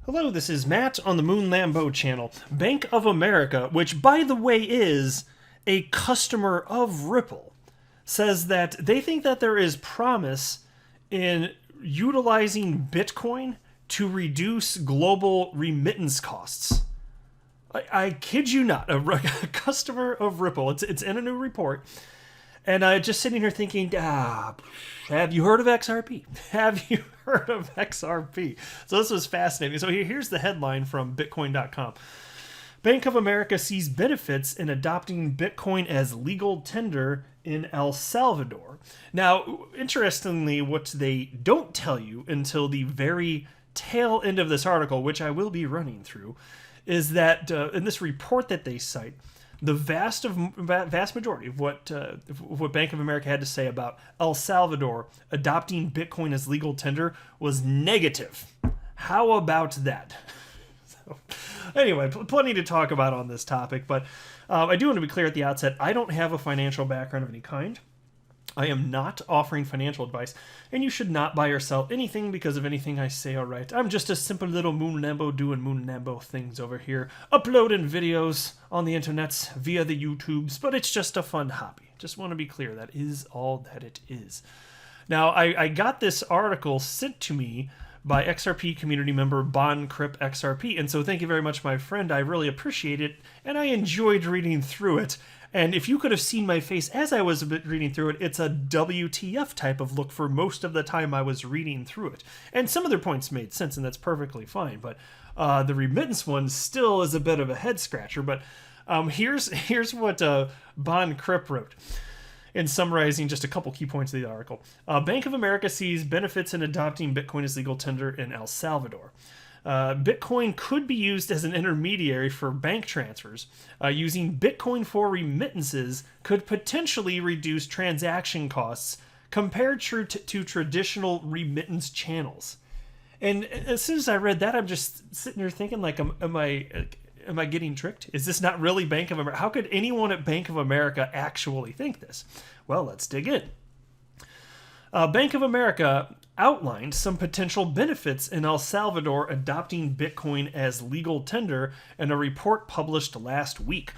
Hello, this is Matt on the Moon Lambo channel. Bank of America, which by the way is a customer of Ripple, says that they think that there is promise in utilizing Bitcoin to reduce global remittance costs. I kid you not, a customer of Ripple, it's in a new report, and just sitting here thinking, have you heard of XRP? Have you heard of XRP? So this was fascinating. So here's the headline from Bitcoin.com. Bank of America sees benefits in adopting Bitcoin as legal tender in El Salvador. Now, interestingly, what they don't tell you until the very tail end of this article, which I will be running through, is that in this report that they cite, the vast majority of what Bank of America had to say about El Salvador adopting Bitcoin as legal tender was negative. How about that? So, anyway, plenty to talk about on this topic, but I do want to be clear at the outset, I don't have a financial background of any kind. I am not offering financial advice, and you should not buy or sell anything because of anything I say, alright? I'm just a simple little Moon Lambo doing Moon Lambo things over here, uploading videos on the internets via the YouTubes, but it's just a fun hobby. Just want to be clear, that is all that it is. Now, I got this article sent to me by XRP community member Bon Crip XRP, and so thank you very much, my friend. I really appreciate it, and I enjoyed reading through it. And if you could have seen my face as I was reading through it, it's a WTF type of look for most of the time I was reading through it. And some of their points made sense, and that's perfectly fine. But the remittance one still is a bit of a head scratcher. But here's what Bon Crip wrote in summarizing just a couple key points of the article. Bank of America sees benefits in adopting Bitcoin as legal tender in El Salvador. Bitcoin could be used as an intermediary for bank transfers. Using Bitcoin for remittances could potentially reduce transaction costs compared to traditional remittance channels. And as soon as I read that, I'm just sitting here thinking, like, am I getting tricked? Is this not really Bank of America? How could anyone at Bank of America actually think this? Well, let's dig in. Bank of America outlined some potential benefits in El Salvador adopting Bitcoin as legal tender in a report published last week.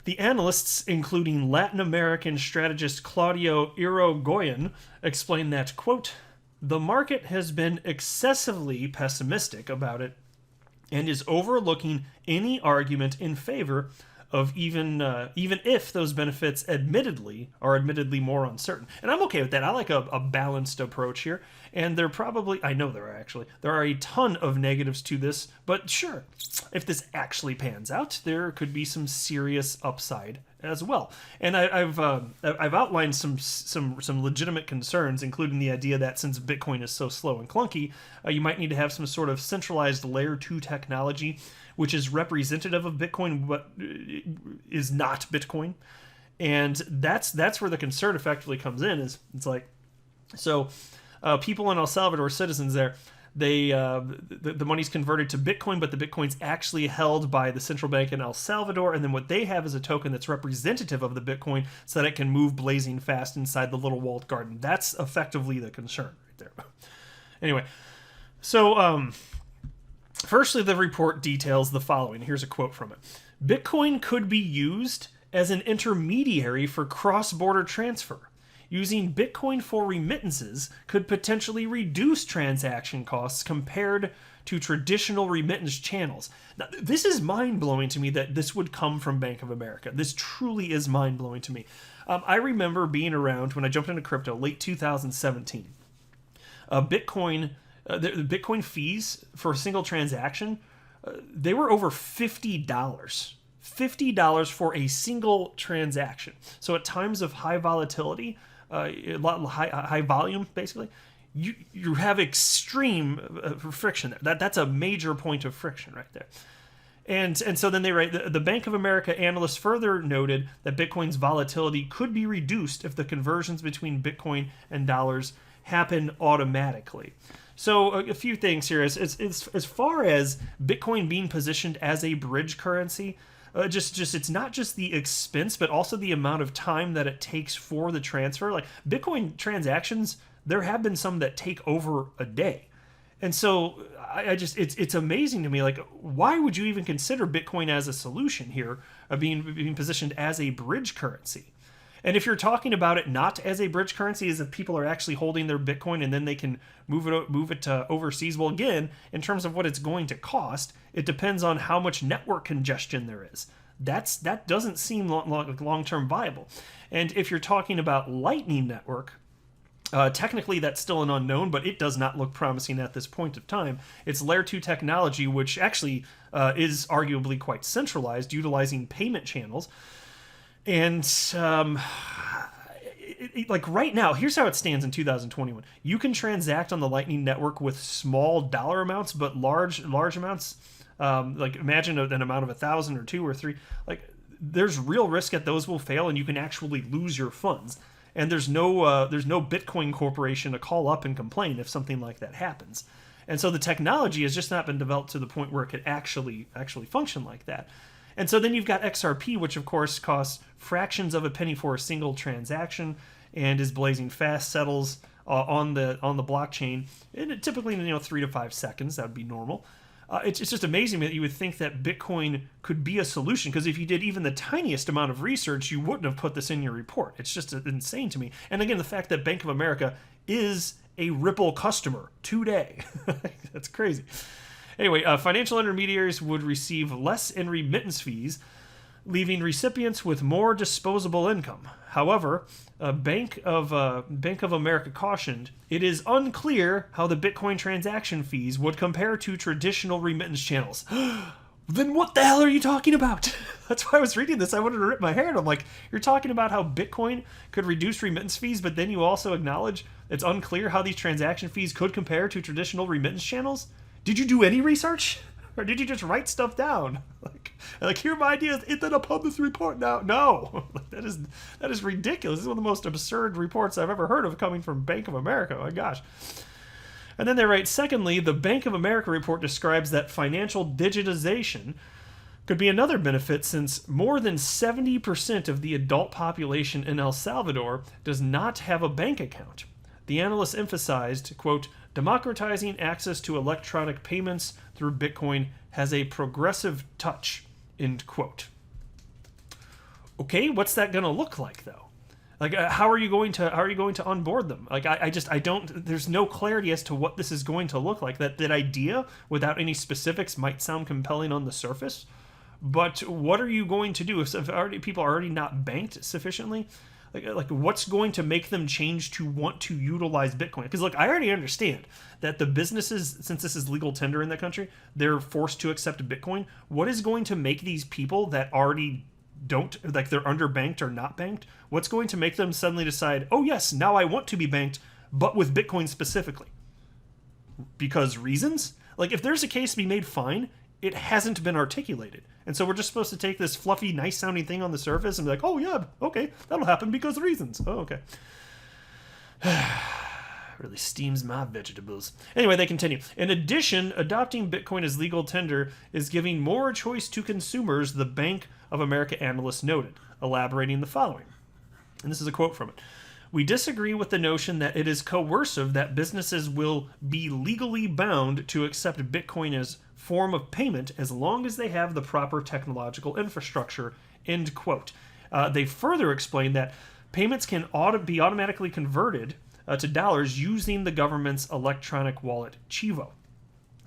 The analysts, including Latin American strategist Claudio Irigoyen, explained that, quote, the market has been excessively pessimistic about it and is overlooking any argument in favor of even if those benefits admittedly more uncertain. And I'm okay with that. I like a balanced approach here. And there are a ton of negatives to this, but sure, if this actually pans out, there could be some serious upside as well. And I've outlined some legitimate concerns, including the idea that since Bitcoin is so slow and clunky, you might need to have some sort of centralized layer 2 technology, which is representative of Bitcoin but is not Bitcoin. And that's where the concern effectively comes in. Is it's like, so people in El Salvador, citizens there, the money's converted to Bitcoin, but the Bitcoin's actually held by the central bank in El Salvador, and then what they have is a token that's representative of the Bitcoin so that it can move blazing fast inside the little walled garden. That's effectively the concern right there. Anyway, so firstly, the report details the following. Here's a quote from it. Bitcoin could be used as an intermediary for cross-border transfer. Using Bitcoin for remittances could potentially reduce transaction costs compared to traditional remittance channels. Now, this is mind-blowing to me that this would come from Bank of America. This truly is mind-blowing to me. I remember being around when I jumped into crypto, late 2017. The Bitcoin fees for a single transaction, they were over $50. $50 for a single transaction. So at times of high volatility, high volume, basically, you have extreme friction there. That's a major point of friction right there. And so then they write, the Bank of America analysts further noted that Bitcoin's volatility could be reduced if the conversions between Bitcoin and dollars happen automatically. So a few things here. As far as Bitcoin being positioned as a bridge currency, it's not just the expense, but also the amount of time that it takes for the transfer. Like Bitcoin transactions, there have been some that take over a day. And so I just it's amazing to me, like, why would you even consider Bitcoin as a solution here of being positioned as a bridge currency? And if you're talking about it not as a bridge currency, as if people are actually holding their Bitcoin and then they can move it to overseas, well, again, in terms of what it's going to cost, it depends on how much network congestion there is. That doesn't seem long-term viable. And if you're talking about Lightning Network, technically, that's still an unknown, but it does not look promising at this point of time. It's Layer 2 technology, which actually is arguably quite centralized, utilizing payment channels. And like right now, here's how it stands in 2021. You can transact on the Lightning Network with small dollar amounts, but large amounts. Like imagine an amount of 1,000 or 2 or 3. Like there's real risk that those will fail, and you can actually lose your funds. And there's no Bitcoin corporation to call up and complain if something like that happens. And so the technology has just not been developed to the point where it could actually function like that. And so then you've got XRP, which of course costs fractions of a penny for a single transaction and is blazing fast, settles on the blockchain, and typically in 3 to 5 seconds. That would be normal. It's just amazing that you would think that Bitcoin could be a solution, because if you did even the tiniest amount of research, you wouldn't have put this in your report. It's just insane to me. And again, the fact that Bank of America is a Ripple customer today. That's crazy. Anyway, financial intermediaries would receive less in remittance fees, leaving recipients with more disposable income. However, Bank of America cautioned, it is unclear how the Bitcoin transaction fees would compare to traditional remittance channels. Then what the hell are you talking about? That's why I was reading this. I wanted to rip my hair, and I'm like, you're talking about how Bitcoin could reduce remittance fees, but then you also acknowledge it's unclear how these transaction fees could compare to traditional remittance channels? Did you do any research? Or did you just write stuff down? Like here are my ideas, it then upon this report now. No, that is ridiculous. This is one of the most absurd reports I've ever heard of coming from Bank of America. Oh my gosh. And then they write, secondly, the Bank of America report describes that financial digitization could be another benefit, since more than 70% of the adult population in El Salvador does not have a bank account. The analyst emphasized, quote, democratizing access to electronic payments through Bitcoin has a progressive touch, end quote. Okay, what's that going to look like, though? Like, how are you going to onboard them? Like, I don't. There's no clarity as to what this is going to look like. That idea, without any specifics, might sound compelling on the surface, but what are you going to do if people are already not banked sufficiently? Like what's going to make them change to want to utilize Bitcoin? Because look, I already understand that the businesses, since this is legal tender in the country, they're forced to accept Bitcoin. What is going to make these people that already don't, like they're underbanked or not banked, what's going to make them suddenly decide, oh yes, now I want to be banked, but with Bitcoin specifically? Because reasons? Like if there's a case to be made, fine. It hasn't been articulated. And so we're just supposed to take this fluffy, nice sounding thing on the surface and be like, oh yeah, okay, that'll happen because of reasons. Oh, okay. Really steams my vegetables. Anyway, they continue. In addition, adopting Bitcoin as legal tender is giving more choice to consumers, the Bank of America analyst noted, elaborating the following. And this is a quote from it. We disagree with the notion that it is coercive that businesses will be legally bound to accept Bitcoin as form of payment as long as they have the proper technological infrastructure, end quote. They further explain that payments can be automatically converted to dollars using the government's electronic wallet, Chivo.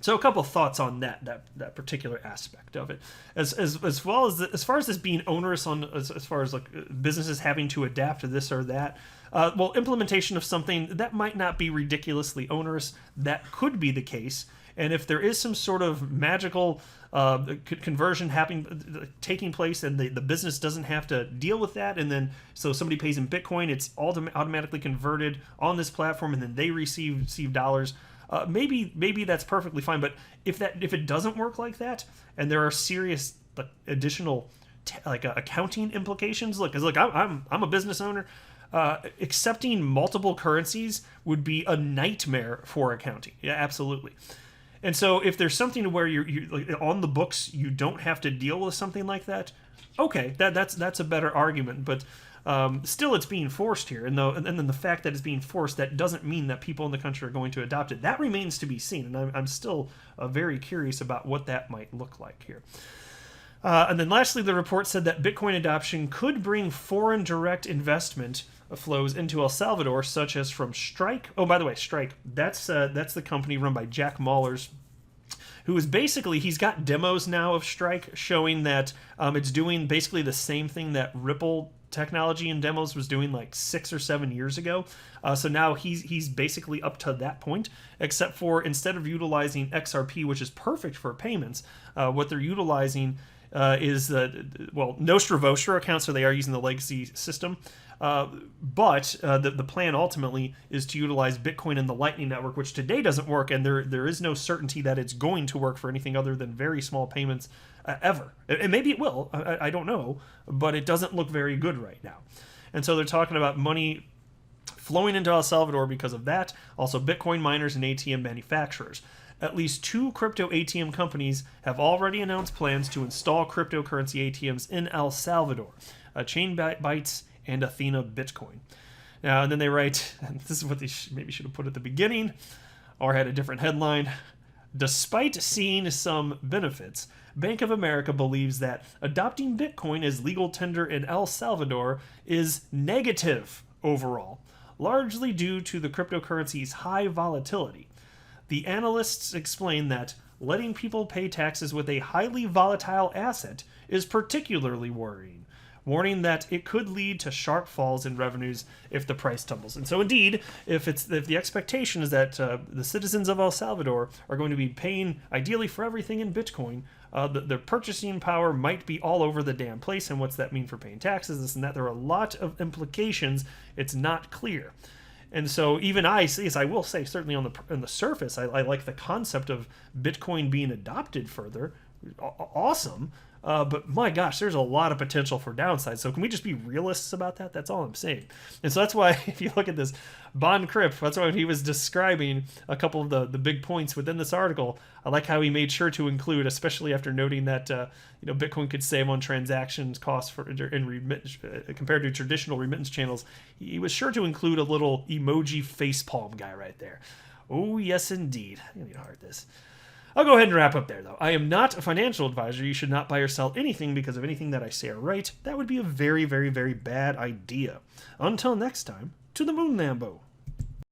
So a couple of thoughts on that particular aspect of it, as far as this being onerous on as far as like businesses having to adapt to this or that. Well, implementation of something that might not be ridiculously onerous, that could be the case. And if there is some sort of magical conversion taking place, and the business doesn't have to deal with that, and then so somebody pays in Bitcoin, it's automatically converted on this platform, and then they receive dollars. Maybe that's perfectly fine. But if it doesn't work like that, and there are serious additional accounting implications, because I'm a business owner. Accepting multiple currencies would be a nightmare for accounting. Yeah, absolutely. And so if there's something where you're like, on the books, you don't have to deal with something like that, okay, that's a better argument. But Still, it's being forced here, and then the fact that it's being forced, that doesn't mean that people in the country are going to adopt it. That remains to be seen, and I'm still very curious about what that might look like here. And then lastly, the report said that Bitcoin adoption could bring foreign direct investment flows into El Salvador, such as from Strike. Oh, by the way, Strike, that's the company run by Jack Mallers, who is basically, he's got demos now of Strike showing that it's doing basically the same thing that Ripple technology and demos was doing like 6 or 7 years ago. So now he's basically up to that point, except for instead of utilizing XRP, which is perfect for payments, what they're utilizing is Nostra Vostra accounts, so they are using the legacy system. But the plan ultimately is to utilize Bitcoin in the Lightning Network, which today doesn't work, and there is no certainty that it's going to work for anything other than very small payments ever. And maybe it will, I don't know, but it doesn't look very good right now. And so they're talking about money flowing into El Salvador because of that. Also, Bitcoin miners and ATM manufacturers. At least 2 crypto ATM companies have already announced plans to install cryptocurrency ATMs in El Salvador, Chain Bytes and Athena Bitcoin. Now, and then they write, and this is what they maybe should have put at the beginning, or had a different headline. Despite seeing some benefits, Bank of America believes that adopting Bitcoin as legal tender in El Salvador is negative overall, largely due to the cryptocurrency's high volatility. The analysts explain that letting people pay taxes with a highly volatile asset is particularly worrying, warning that it could lead to sharp falls in revenues if the price tumbles. And so indeed, if the expectation is that the citizens of El Salvador are going to be paying ideally for everything in Bitcoin, the purchasing power might be all over the damn place. And what's that mean for paying taxes, this and that? There are a lot of implications. It's not clear. And so even I will say, certainly on the surface, I like the concept of Bitcoin being adopted further. Awesome. But my gosh, there's a lot of potential for downside. So can we just be realists about that? That's all I'm saying. And so that's why, if you look at this, Bon Crip, that's why he was describing a couple of the big points within this article. I like how he made sure to include, especially after noting that Bitcoin could save on transactions costs compared to traditional remittance channels. He was sure to include a little emoji facepalm guy right there. Oh yes, indeed. I need to heart this. I'll go ahead and wrap up there, though. I am not a financial advisor. You should not buy or sell anything because of anything that I say or write. That would be a very, very, very bad idea. Until next time, to the moon, Lambo.